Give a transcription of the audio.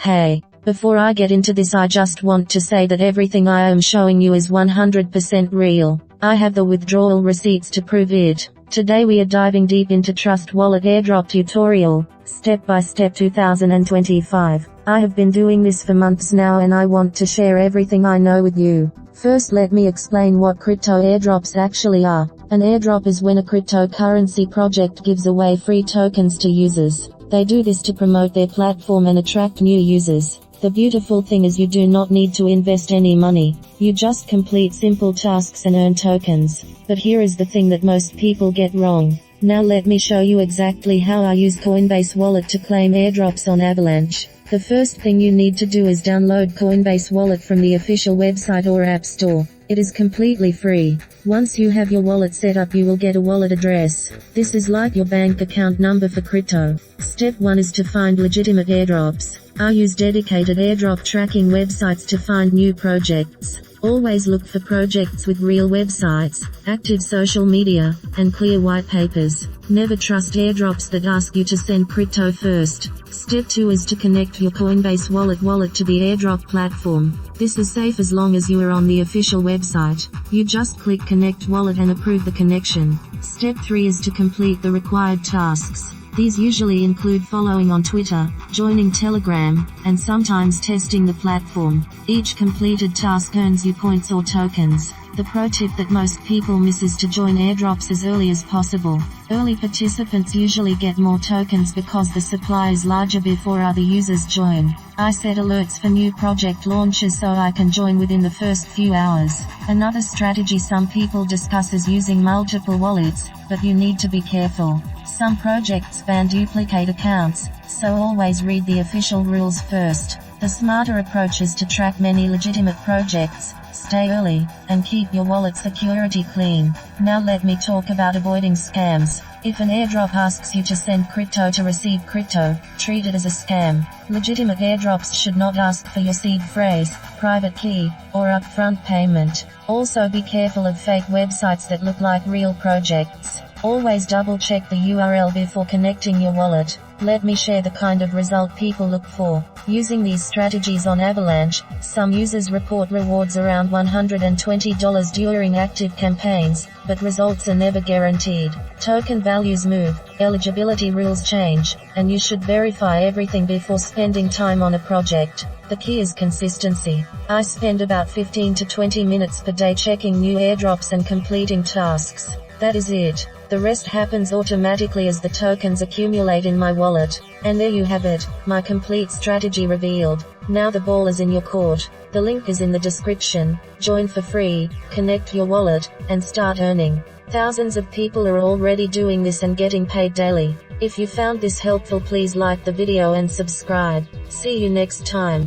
Hey, before I get into this, I just want to say that everything I am showing you is 100% real. I have the withdrawal receipts to prove it. Today we are diving deep into Trust Wallet Airdrop tutorial, step by step 2025. I have been doing this for months now and I want to share everything I know with you. First, let me explain what crypto airdrops actually are. An airdrop is when a cryptocurrency project gives away free tokens to users. They do this to promote their platform and attract new users. The beautiful thing is you do not need to invest any money. You just complete simple tasks and earn tokens. But here is the thing that most people get wrong. Now let me show you exactly how I use Coinbase Wallet to claim airdrops on Avalanche. The first thing you need to do is download Coinbase Wallet from the official website or app store. It is completely free. Once you have your wallet set up, you will get a wallet address. This is like your bank account number for crypto. Step 1 is to find legitimate airdrops. I use dedicated airdrop tracking websites to find new projects. Always look for projects with real websites, active social media, and clear white papers. Never trust airdrops that ask you to send crypto first. Step 2 is to connect your Coinbase wallet to the airdrop platform. This is safe as long as you are on the official website. You just click Connect Wallet and approve the connection. Step 3 is to complete the required tasks. These usually include following on Twitter, joining Telegram, and sometimes testing the platform. Each completed task earns you points or tokens. The pro tip that most people miss is to join airdrops as early as possible. Early participants usually get more tokens because the supply is larger before other users join. I set alerts for new project launches so I can join within the first few hours. Another strategy some people discuss is using multiple wallets, but you need to be careful. Some projects ban duplicate accounts, so always read the official rules first. The smarter approach is to track many legitimate projects, stay early, and keep your wallet security clean. Now let me talk about avoiding scams. If an airdrop asks you to send crypto to receive crypto, treat it as a scam. Legitimate airdrops should not ask for your seed phrase, private key, or upfront payment. Also be careful of fake websites that look like real projects. Always double check the URL before connecting your wallet. Let me share the kind of result people look for. Using these strategies on Avalanche, some users report rewards around $120 during active campaigns, but results are never guaranteed. Token values move, eligibility rules change, and you should verify everything before spending time on a project. The key is consistency. I spend about 15 to 20 minutes per day checking new airdrops and completing tasks. That is it. The rest happens automatically as the tokens accumulate in my wallet. And there you have it, my complete strategy revealed. Now the ball is in your court. The link is in the description. Join for free, connect your wallet, and start earning. Thousands of people are already doing this and getting paid daily. If you found this helpful, please like the video and subscribe. See you next time.